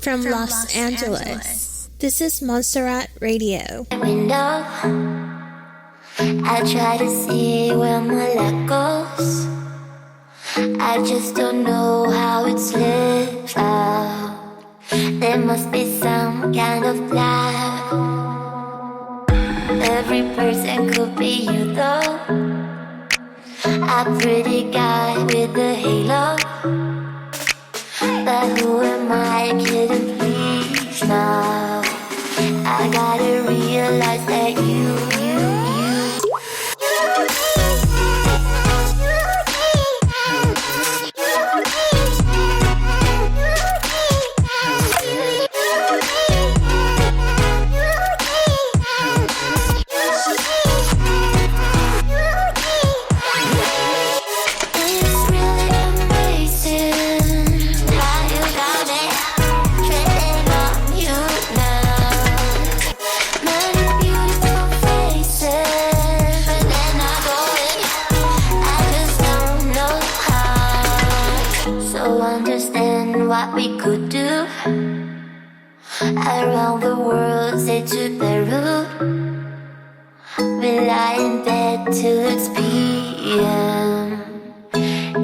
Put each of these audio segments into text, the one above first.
from Los Angeles. This is Montserrat Radio. Window, I try to see where my luck goes. I just don't know how it slips out. There must be some kind of plan. Every person could be you though. A pretty guy with a halo. But who am I kidding, please now? I gotta realize that you what we could do around the world, say to Peru. We lie in bed till it's PM,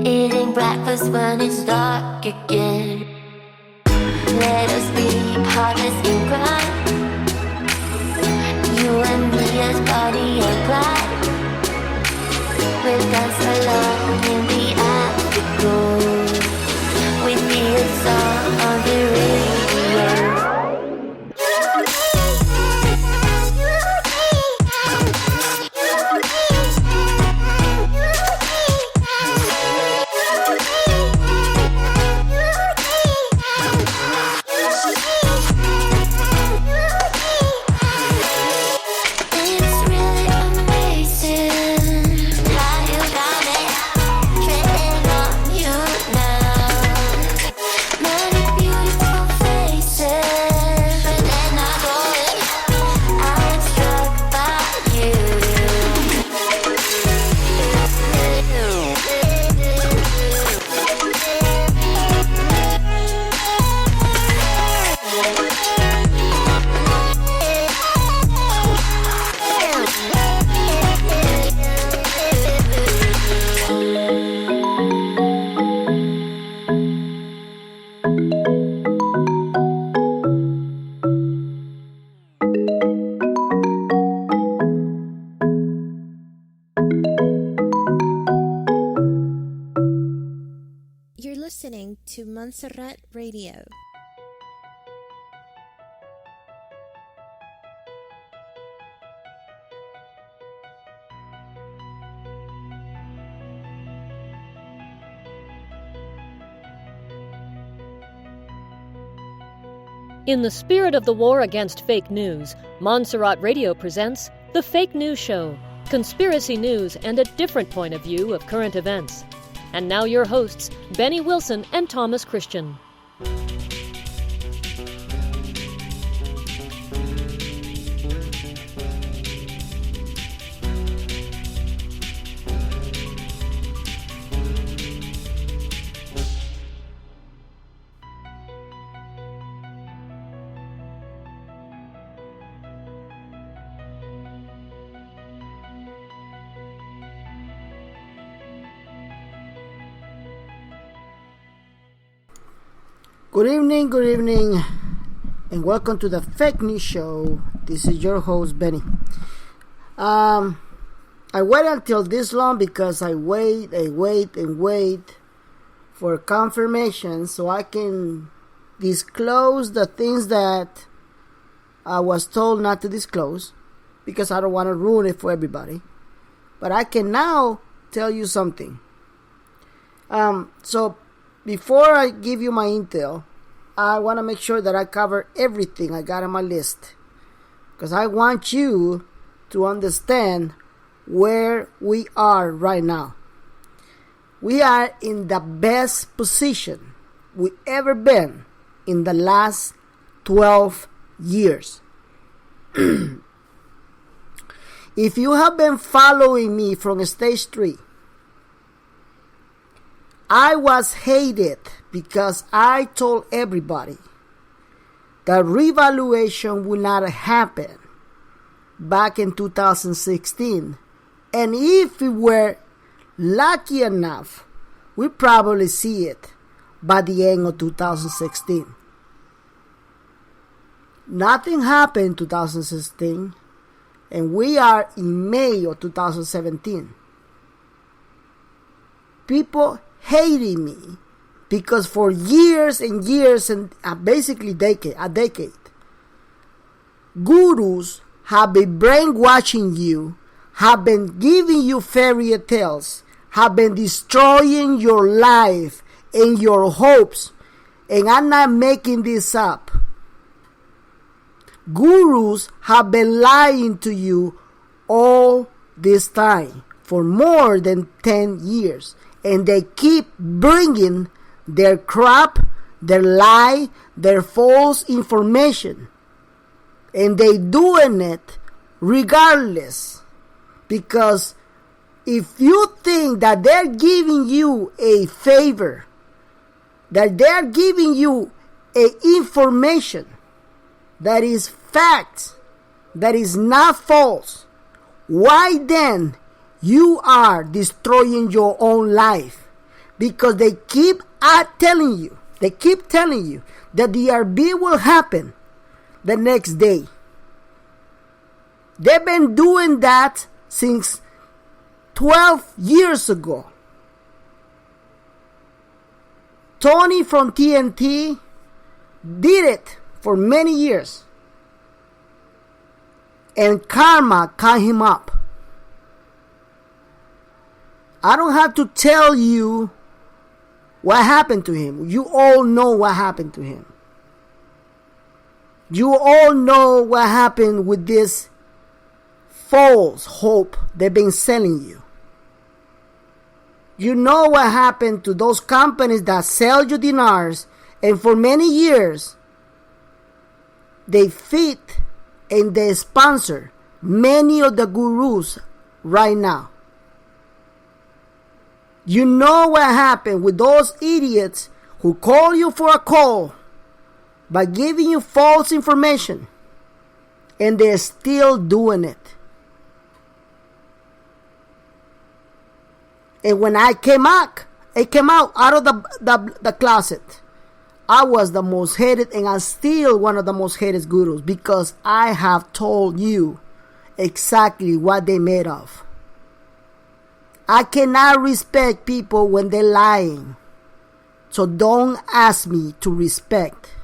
eating breakfast when it's dark again. Let us be partners in crime, you and me as Bonnie and Clyde. We'll dance along in the afterglow. We need a song on the radio. It's really amazing how you got me treading on you now. Many beautiful faces, but then I go in. I'm struck by you. You're listening to Montserrat Radio. In the spirit of the war against fake news, Montserrat Radio presents The Fake News Show, conspiracy news and a different point of view of current events. And now your hosts, Benny Wilson and Thomas Christian. Good evening, and welcome to the Fake News Show. This is your host, Benny. I wait until this long because I wait for confirmation so I can disclose the things that I was told not to disclose, because I don't want to ruin it for everybody. But I can now tell you something. So before I give you my intel, I want to make sure that I cover everything I got on my list, because I want you to understand where we are right now. We are in the best position we ever been in the last 12 years. If you have been following me from stage 3, I was hated because I told everybody that revaluation will not happen back in 2016. And if we were lucky enough, we probably see it by the end of 2016. Nothing happened in 2016, and we are in May of 2017. People hating me because for years and years and basically a decade, gurus have been brainwashing you, have been giving you fairy tales, have been destroying your life and your hopes. And I'm not making this up. Gurus have been lying to you all this time for more than 10 years. And they keep bringing their crap, their lie, their false information. And they doing it regardless. Because if you think that they're giving you a favor, that they're giving you a information that is fact, that is not false, why then you are destroying your own life? Because they keep telling you that the RV will happen the next day. They've been doing that since 12 years ago. Tony from TNT did it for many years. And karma caught him up. I don't have to tell you what happened to him. You all know what happened to him. You all know what happened with this false hope they've been selling you. You know what happened to those companies that sell you dinars, and for many years they feed and they sponsor many of the gurus right now. You know what happened with those idiots who call you for a call by giving you false information, and they're still doing it. And when I came out of the closet, I was the most hated, and I'm still one of the most hated gurus because I have told you exactly what they made of. I cannot respect people when they're lying. So don't ask me to respect.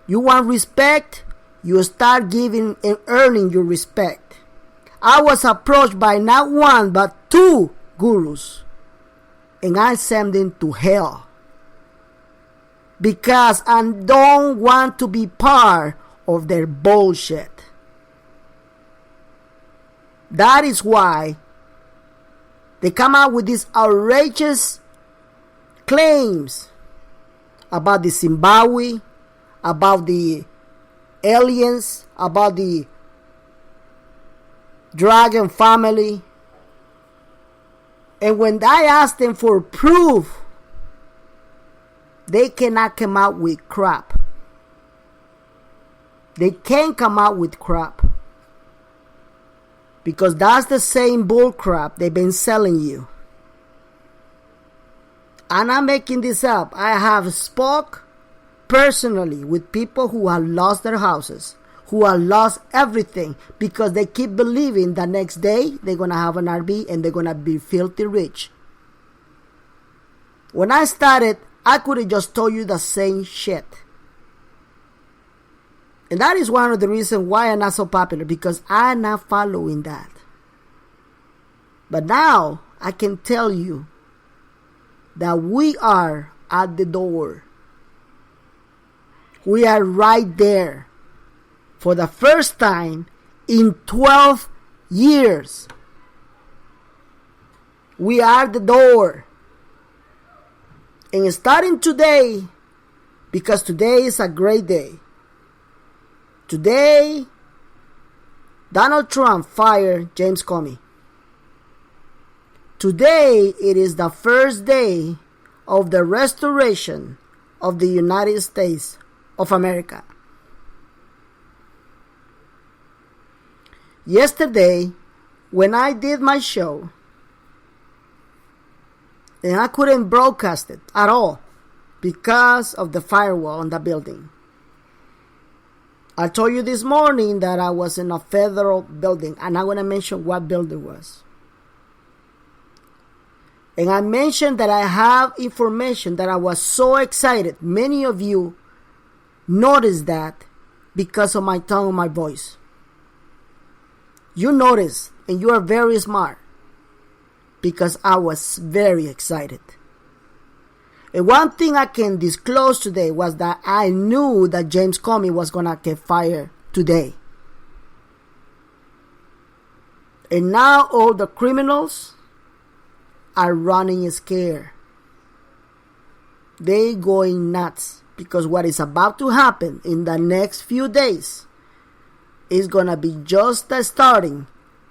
You want respect? You start giving and earning your respect. I was approached by not one but two gurus, and I sent them to hell because I don't want to be part of their bullshit. That is why they come out with these outrageous claims about the Zimbabwe, about the aliens, about the dragon family. And when I ask them for proof, they cannot come out with crap. They can't come out with crap. Because that's the same bull crap they've been selling you. I'm not making this up. I have spoke personally with people who have lost their houses, who have lost everything because they keep believing the next day they're going to have an RV and they're going to be filthy rich. When I started, I could have just told you the same shit. And that is one of the reasons why I'm not so popular, because I'm not following that. But now I can tell you that we are at the door. We are right there. For the first time in 12 years. We are at the door. And starting today, because today is a great day. Today, Donald Trump fired James Comey. Today, it is the first day of the restoration of the United States of America. yesterday when I did my show, and I couldn't broadcast it at all because of the firewall on the building. I told you this morning that I was in a federal building. I'm not going to mention what building it was. And I mentioned that I have information that I was so excited. Many of you noticed that because of my tone and my voice. You noticed, and you are very smart, because I was very excited. And one thing I can disclose today was that I knew that James Comey was going to get fired today. And now all the criminals are running scared. They going nuts because what is about to happen in the next few days is going to be just the starting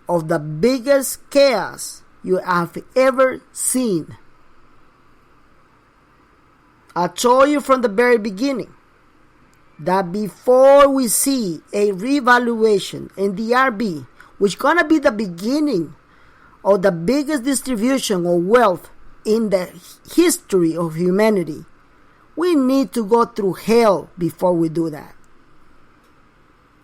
of the biggest chaos you have ever seen. I told you from the very beginning that before we see a revaluation in the RB, which is going to be the beginning of the biggest distribution of wealth in the history of humanity, we need to go through hell before we do that.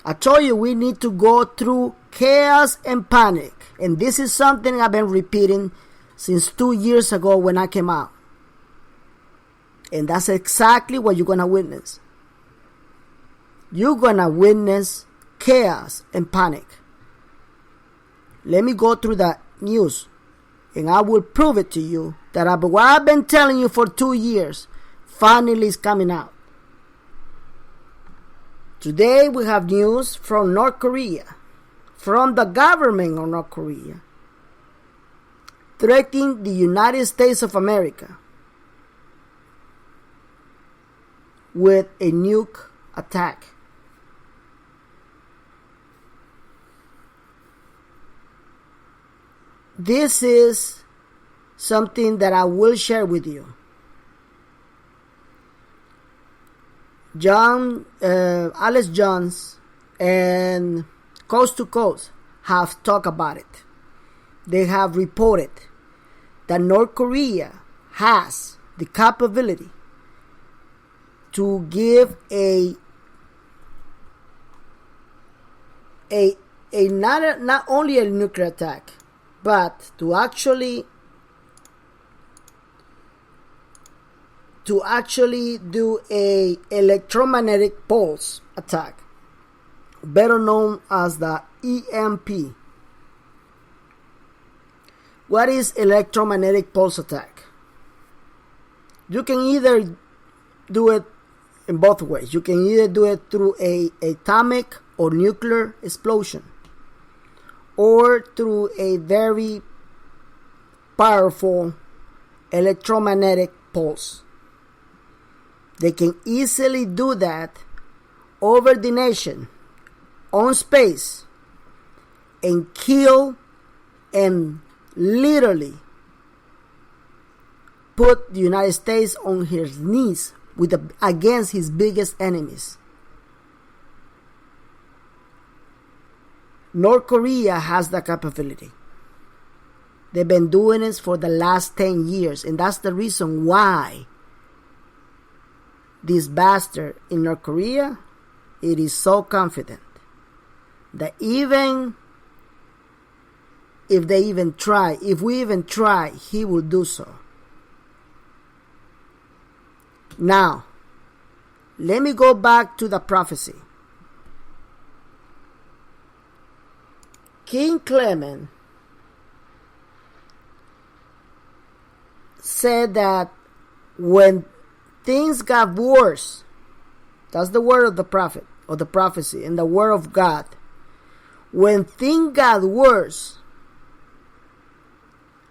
I told you we need to go through chaos and panic. And this is something I've been repeating since 2 years ago when I came out. And that's exactly what you're going to witness. You're going to witness chaos and panic. Let me go through the news, and I will prove it to you that what I've been telling you for 2 years finally is coming out. Today we have news from North Korea, from the government of North Korea, threatening the United States of America with a nuke attack. This is something that I will share with you. Alex Jones and Coast to Coast have talked about it. They have reported that North Korea has the capability to give not only a nuclear attack, but to actually do a electromagnetic pulse attack, better known as the EMP. What is electromagnetic pulse attack? You can either do it in both ways. You can either do it through a atomic or nuclear explosion, or through a very powerful electromagnetic pulse. They can easily do that over the nation, on space, and kill and literally put the United States on his knees against his biggest enemies. North Korea has the capability. They've been doing this for the last 10 years, and that's the reason why this bastard in North Korea, it is so confident that even if we even try, he will do so. Now, let me go back to the prophecy. King Clement said that when things got worse, that's the word of the prophet, or the prophecy, and the word of God. When things got worse,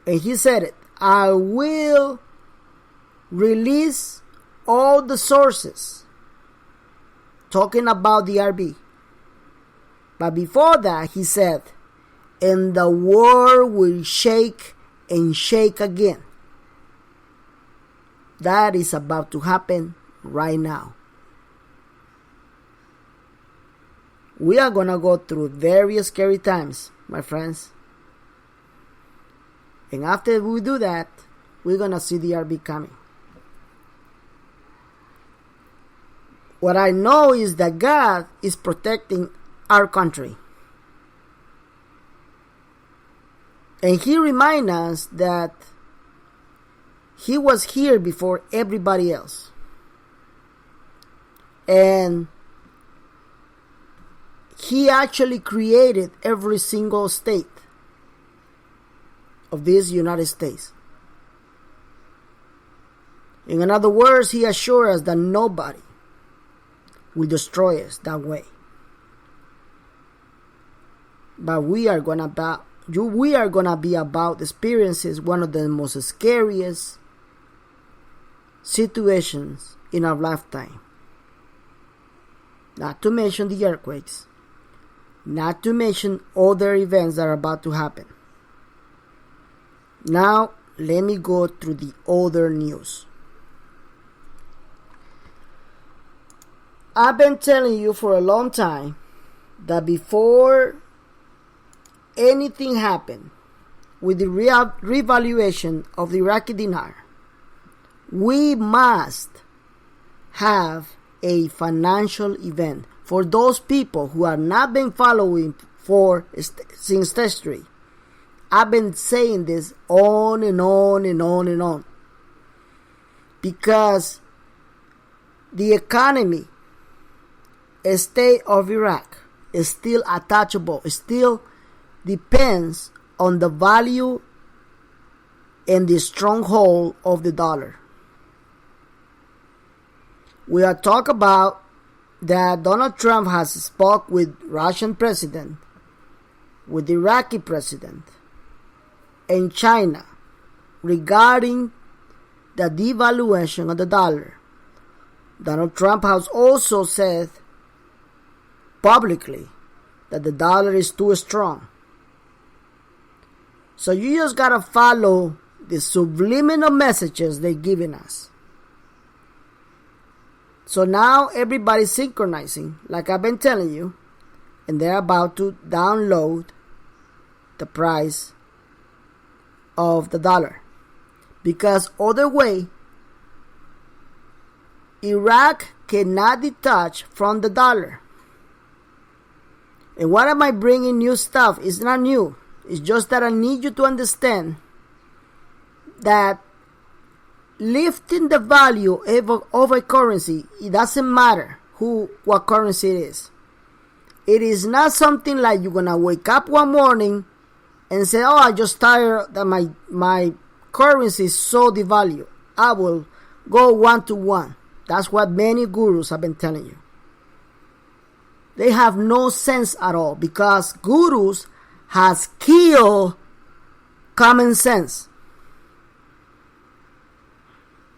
and he said it, I will release all the sources, talking about the RB. But before that, he said, and the world will shake and shake again. That is about to happen right now. we are going to go through very scary times, my friends. And after we do that, we're going to see the RB coming. What I know is that God is protecting our country. And He reminds us that He was here before everybody else. And He actually created every single state of this United States. In other words, He assures us that nobody will destroy us that way. But we are gonna be about experiences one of the most scariest situations in our lifetime. Not to mention the earthquakes. Not to mention other events that are about to happen. Now, let me go through the other news. I've been telling you for a long time that before anything happened with the revaluation of the Iraqi dinar, we must have a financial event. For those people who have not been following since history, I've been saying this on and on and on and on. Because the economy, state of Iraq is still attachable. It still depends on the value and the stronghold of the dollar. We are talking about that Donald Trump has spoke with Russian president, with the Iraqi president, and China regarding the devaluation of the dollar. Donald Trump has also said publicly that the dollar is too strong. So you just gotta follow the subliminal messages they're giving us. So now everybody's synchronizing, like I've been telling you, and they're about to download the price of the dollar. Because other way, Iraq cannot detach from the dollar. And why am I bringing new stuff? It's not new. It's just that I need you to understand that lifting the value of a currency, it doesn't matter what currency it is. It is not something like you're gonna wake up one morning and say, "Oh, I just tired that my currency is so devalued. I will go 1-to-1." That's what many gurus have been telling you. They have no sense at all because gurus has killed common sense.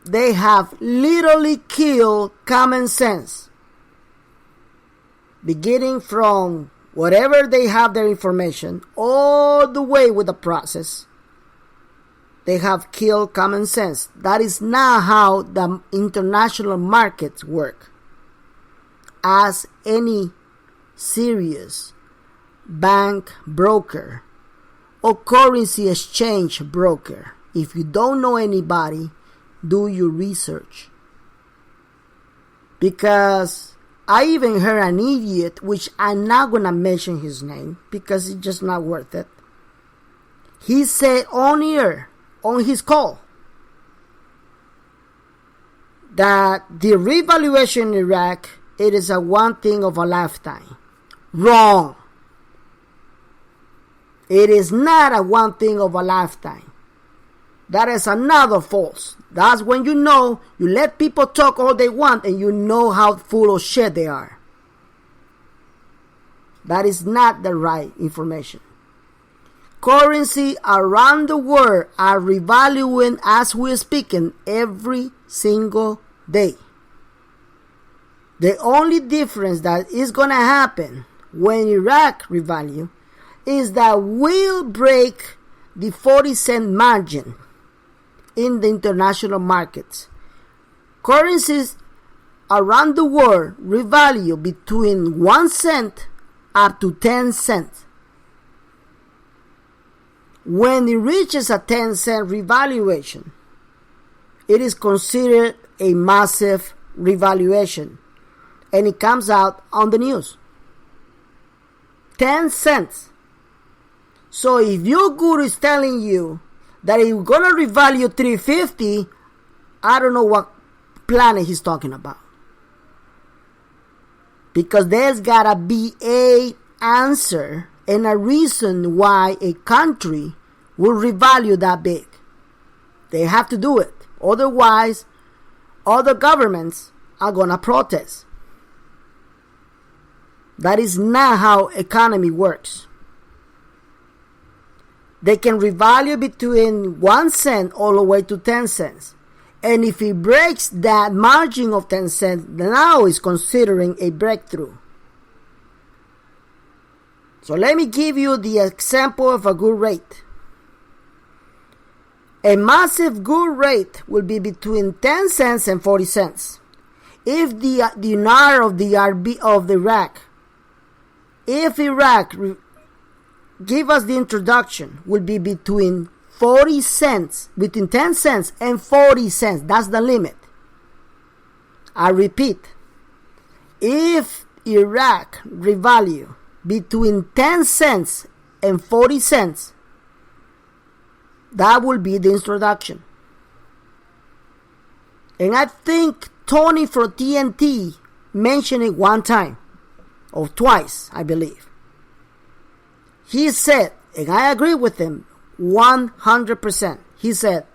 They have literally killed common sense. Beginning from whatever they have their information, all the way with the process, they have killed common sense. That is not how the international markets work. As any serious bank broker or currency exchange broker, if you don't know anybody, do your research. Because I even heard an idiot, which I'm not going to mention his name because it's just not worth it. He said on air, on his call, that the revaluation in Iraq, it is a one thing of a lifetime. Wrong. It is not a one thing of a lifetime. That is another false. That's when you know, you let people talk all they want and you know how full of shit they are. That is not the right information. Currency around the world are revaluing as we're speaking every single day. The only difference that is going to happen when Iraq revalue is that we'll break the 40-cent margin in the international markets. Currencies around the world revalue between 1 cent up to 10 cents. When it reaches a 10-cent revaluation, it is considered a massive revaluation, and it comes out on the news. 10 cents. So if your guru is telling you that it's gonna revalue $3.50, I don't know what planet he's talking about. Because there's gotta be a answer and a reason why a country will revalue that big. They have to do it. Otherwise, other governments are gonna protest. That is not how economy works. They can revalue between 1 cent all the way to 10 cents. And if it breaks that margin of 10 cents, now it's considering a breakthrough. So let me give you the example of a good rate. A massive good rate will be between 10 cents and 40 cents. If the dinar of Iraq, if Iraq give us the introduction, will be between 40 cents, between 10 cents and 40 cents. That's the limit. I repeat, if Iraq revalue between 10 cents and 40 cents, that will be the introduction. And I think Tony from TNT mentioned it one time, or twice, I believe. He said, and I agree with him 100%. He said,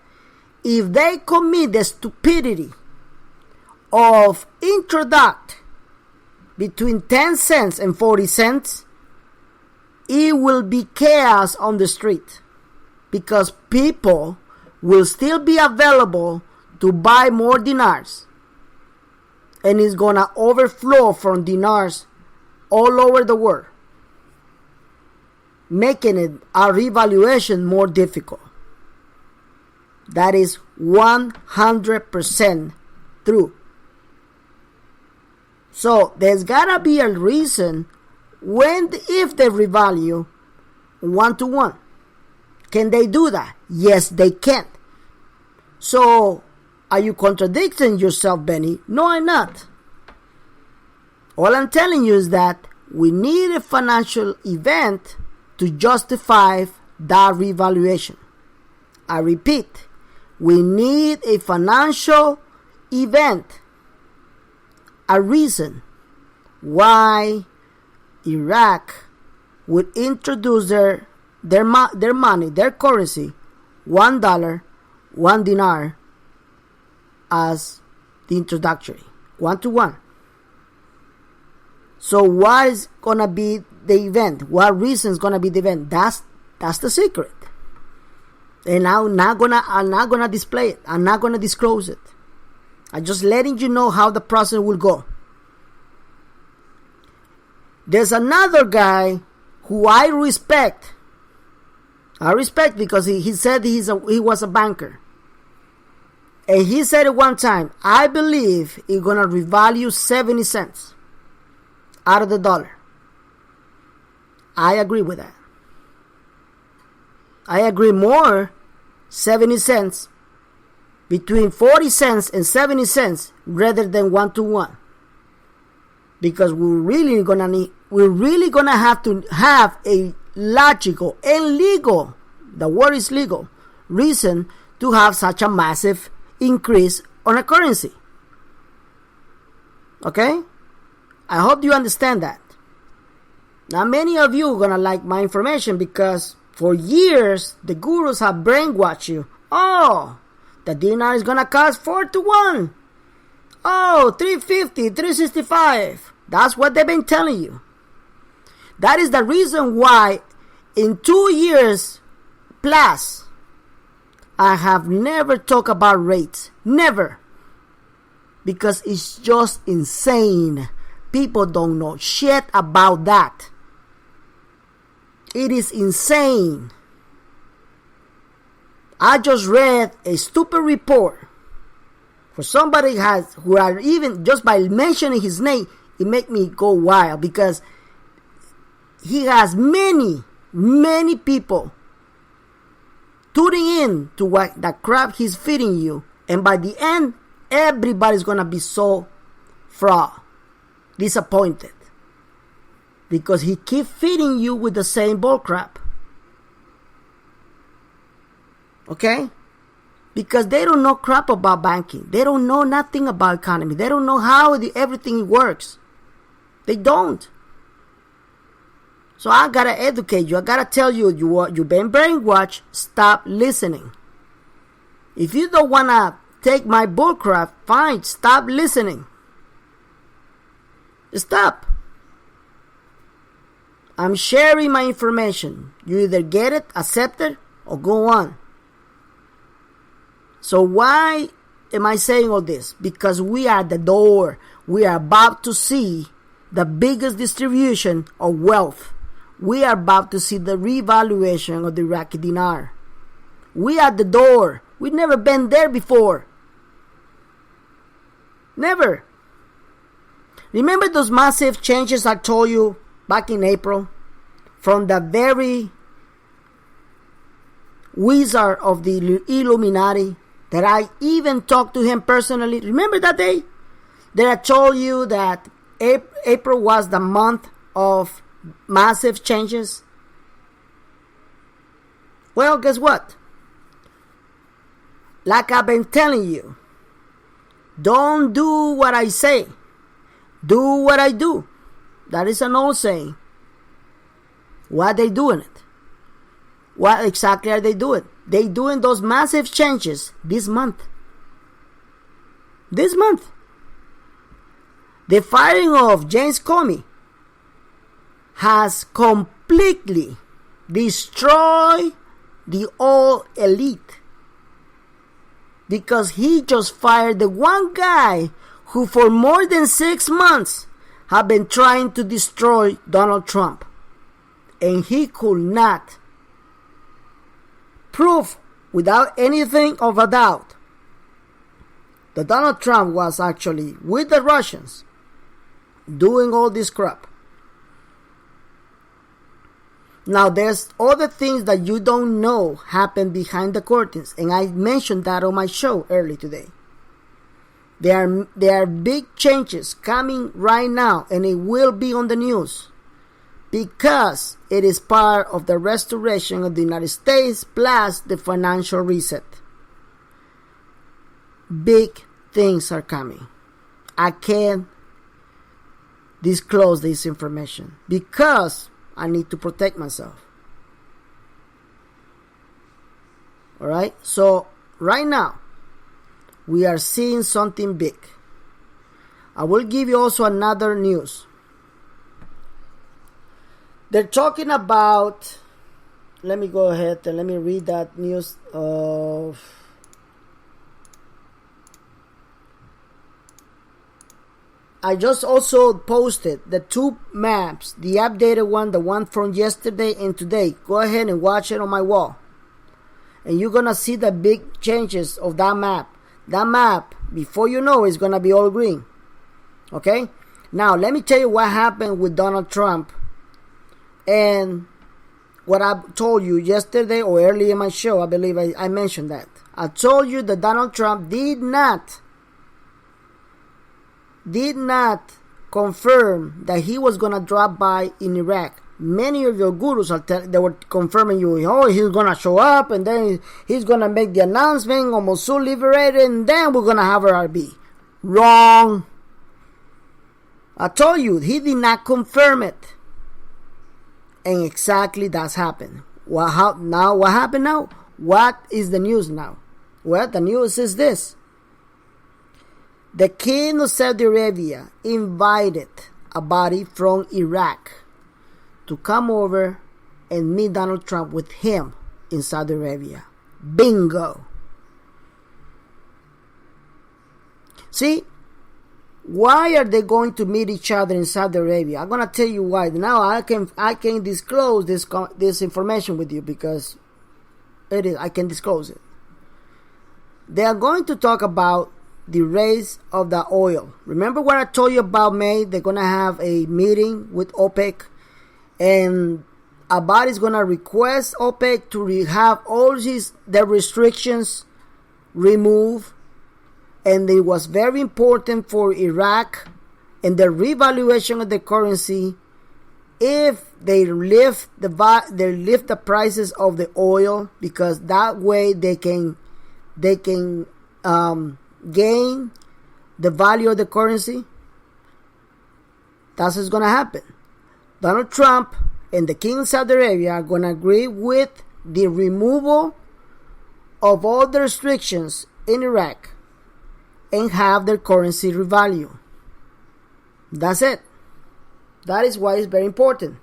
if they commit the stupidity of introduct between 10 cents and 40 cents, it will be chaos on the street, because people will still be available to buy more dinars, and it's gonna overflow from dinars all over the world, making it a revaluation more difficult. That is 100% true. So there's gotta be a reason if they revalue 1-to-1. Can they do that? Yes, they can. So are you contradicting yourself, Benny? No, I'm not. All I'm telling you is that we need a financial event to justify that revaluation. I repeat, we need a financial event, a reason why Iraq would introduce their money, their currency, $1, 1 dinar, as the introductory, 1-to-1. So what is gonna be the event? What reason is gonna be the event? That's the secret. And I'm not gonna display it. I'm not gonna disclose it. I'm just letting you know how the process will go. There's another guy who I respect. I respect because he said he was a banker. And he said at one time, I believe it's going to revalue 70 cents out of the dollar. I agree with that. I agree more, 70 cents, between 40 cents and 70 cents rather than 1-to-1. Because we're really gonna have to have a logical and legal, the word is legal, reason to have such a massive increase on a currency. Okay? I hope you understand that. Now, many of you are gonna like my information because for years the gurus have brainwashed you. Oh, the dinar is gonna cost 4-to-1. Oh, 350, 365. That's what they've been telling you. That is the reason why in 2 years plus, I have never talked about rates. Never. Because it's just insane. People don't know shit about that. It is insane. I just read a stupid report for somebody who are even just by mentioning his name, it make me go wild because he has many people tuning in to what the crap he's feeding you. And by the end, everybody's going to be so disappointed. Because he keeps feeding you with the same bull crap. Okay? Because they don't know crap about banking. They don't know nothing about economy. They don't know how everything works. They don't. So I gotta educate you. I gotta tell you, you've been brainwashed. Stop listening. If you don't wanna take my bullcrap, fine. Stop listening. Stop. I'm sharing my information. You either get it, accept it, or go on. So why am I saying all this? Because we are at the door. We are about to see the biggest distribution of wealth. We are about to see the revaluation of the Iraqi dinar. We are at the door. We've never been there before. Never. Remember those massive changes I told you back in April? From the very wizard of the Illuminati, that I even talked to him personally. Remember that day that I told you that April was the month of massive changes? Well, guess what? Like I've been telling you, don't do what I say. Do what I do. That is an old saying. Why are they doing it? What exactly are they doing? They doing those massive changes this month. This month. The firing of James Comey has completely destroyed the old elite. Because he just fired the one guy who for more than 6 months have been trying to destroy Donald Trump. And he could not prove without anything of a doubt that Donald Trump was actually with the Russians doing all this crap. Now there's other things that you don't know happen behind the curtains, and I mentioned that on my show early today. There are big changes coming right now, and it will be on the news. Because it is part of the restoration of the United States plus the financial reset. Big things are coming. I can't disclose this information because I need to protect myself. Alright? So, right now, we are seeing something big. I will give you also another news. They're talking about, let me go ahead and let me read that news of, I just also posted the two maps, the updated one, the one from yesterday and today. Go ahead and watch it on my wall. And you're going to see the big changes of that map. That map, before you know, is going to be all green. Okay? Now, let me tell you what happened with Donald Trump. And what I told you yesterday or early in my show, I believe I mentioned that. I told you that Donald Trump did not confirm that he was going to drop by in Iraq. Many of your gurus they were confirming you, oh, he's going to show up and then he's going to make the announcement of Mosul liberated and then we're going to have our RB. Wrong. I told you, he did not confirm it. And exactly that's happened. What happened now? What is the news now? Well, the news is this. The king of Saudi Arabia invited a body from Iraq to come over and meet Donald Trump with him in Saudi Arabia. Bingo. See? Why are they going to meet each other in Saudi Arabia? I'm going to tell you why. Now I can disclose this information with you because I can disclose it. They are going to talk about the raise of the oil. Remember what I told you about May? They're going to have a meeting with OPEC and Abad is going to request OPEC to have all the restrictions removed. And it was very important for Iraq and the revaluation of the currency if they lift the prices of the oil, because that way they can gain the value of the currency. That's what's going to happen. Donald Trump and the King of Saudi Arabia are going to agree with the removal of all the restrictions in Iraq and have their currency revalue. That's it. That is why it's very important.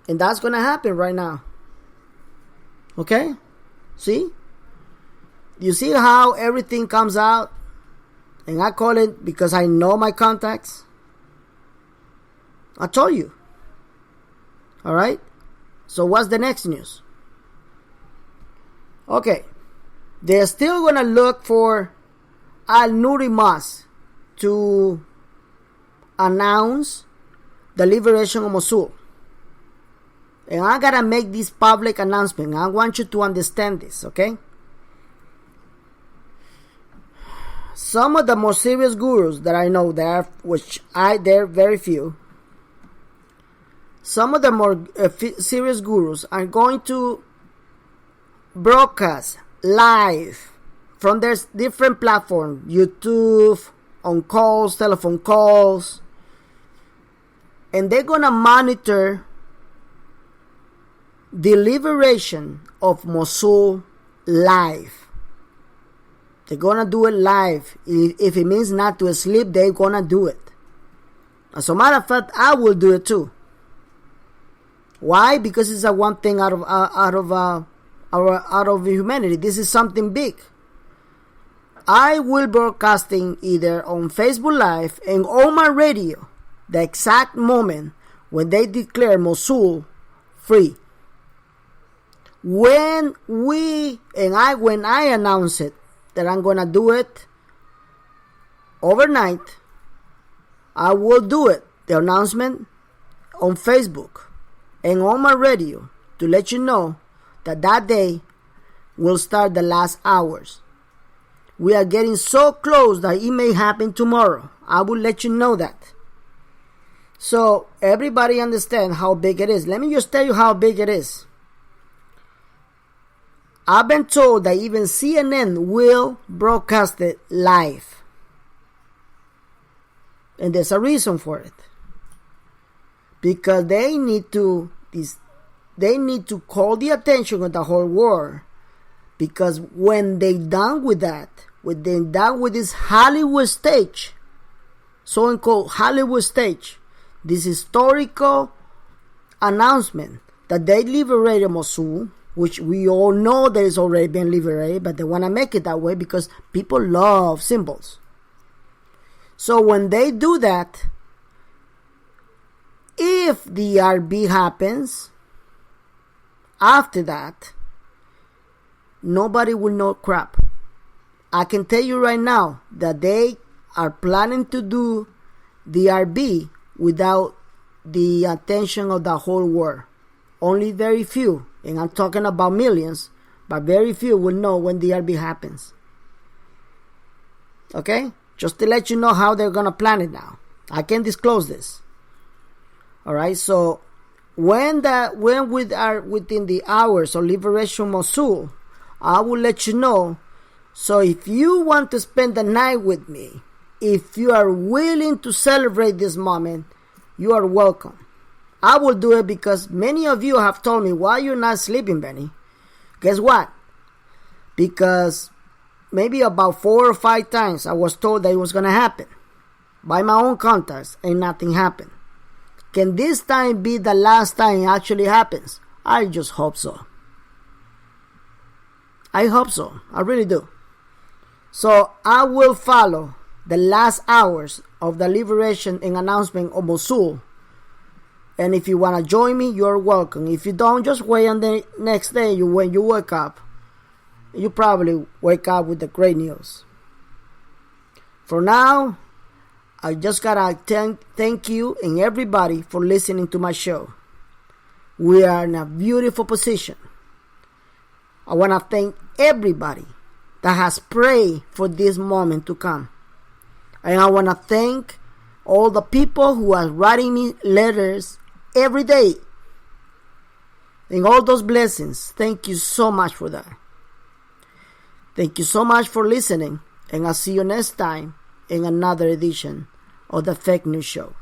And that's going to happen right now. Okay? See? You see how everything comes out? And I call it because I know my contacts. I told you. Alright? So what's the next news? Okay. They're still going to look for Al-Nuri Mosque to announce the liberation of Mosul. And I gotta make this public announcement. I want you to understand this, okay? Some of the more serious gurus that I know there, they're very few. Some of the more serious gurus are going to broadcast live from their different platforms, YouTube, on calls, telephone calls, and they're gonna monitor the liberation of Mosul live. They're gonna do it live. If it means not to sleep, they're gonna do it. As a matter of fact, I will do it too. Why? Because it's a one thing out of humanity. This is something big. I will broadcasting either on Facebook Live and on my radio the exact moment when they declare Mosul free. When I announce it that I'm gonna do it overnight, I will do it, the announcement on Facebook and on my radio, to let you know that day will start the last hours. We are getting so close that it may happen tomorrow. I will let you know that. So everybody understand how big it is. Let me just tell you how big it is. I've been told that even CNN will broadcast it live. And there's a reason for it. Because they need to call the attention of the whole world. Because when they done with that, when they done with this Hollywood stage, so-called Hollywood stage, this historical announcement that they liberated Mosul, which we all know that it's already been liberated, but they want to make it that way because people love symbols. So when they do that, if the RB happens, after that, nobody will know crap. I can tell you right now that they are planning to do the RB without the attention of the whole world. Only very few, and I'm talking about millions, but very few will know when the RB happens. Okay? Just to let you know how they're going to plan it now. I can disclose this. Alright, so when we are within the hours of liberation Mosul, I will let you know. So if you want to spend the night with me, if you are willing to celebrate this moment, you are welcome. I will do it because many of you have told me, why you're not sleeping, Benny? Guess what? Because maybe about 4 or 5 times I was told that it was going to happen by my own contacts and nothing happened. Can this time be the last time it actually happens? I just hope so. I hope so. I really do. So I will follow the last hours of the liberation and announcement of Mosul. And if you want to join me, you're welcome. If you don't, just wait on the next day when you wake up. You probably wake up with the great news. For now, I just gotta thank you and everybody for listening to my show. We are in a beautiful position. I want to thank everybody that has prayed for this moment to come. And I want to thank all the people who are writing me letters every day. And all those blessings. Thank you so much for that. Thank you so much for listening. And I'll see you next time in another edition of the Fake News Show.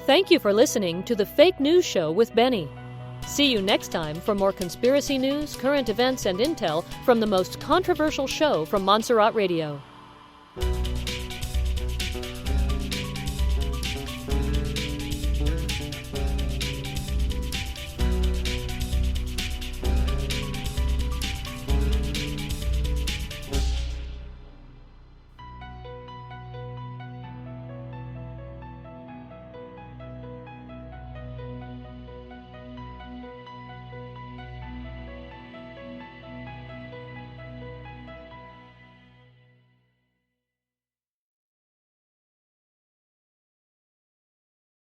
Thank you for listening to the Fake News Show with Benny. See you next time for more conspiracy news, current events, and intel from the most controversial show from Montserrat Radio.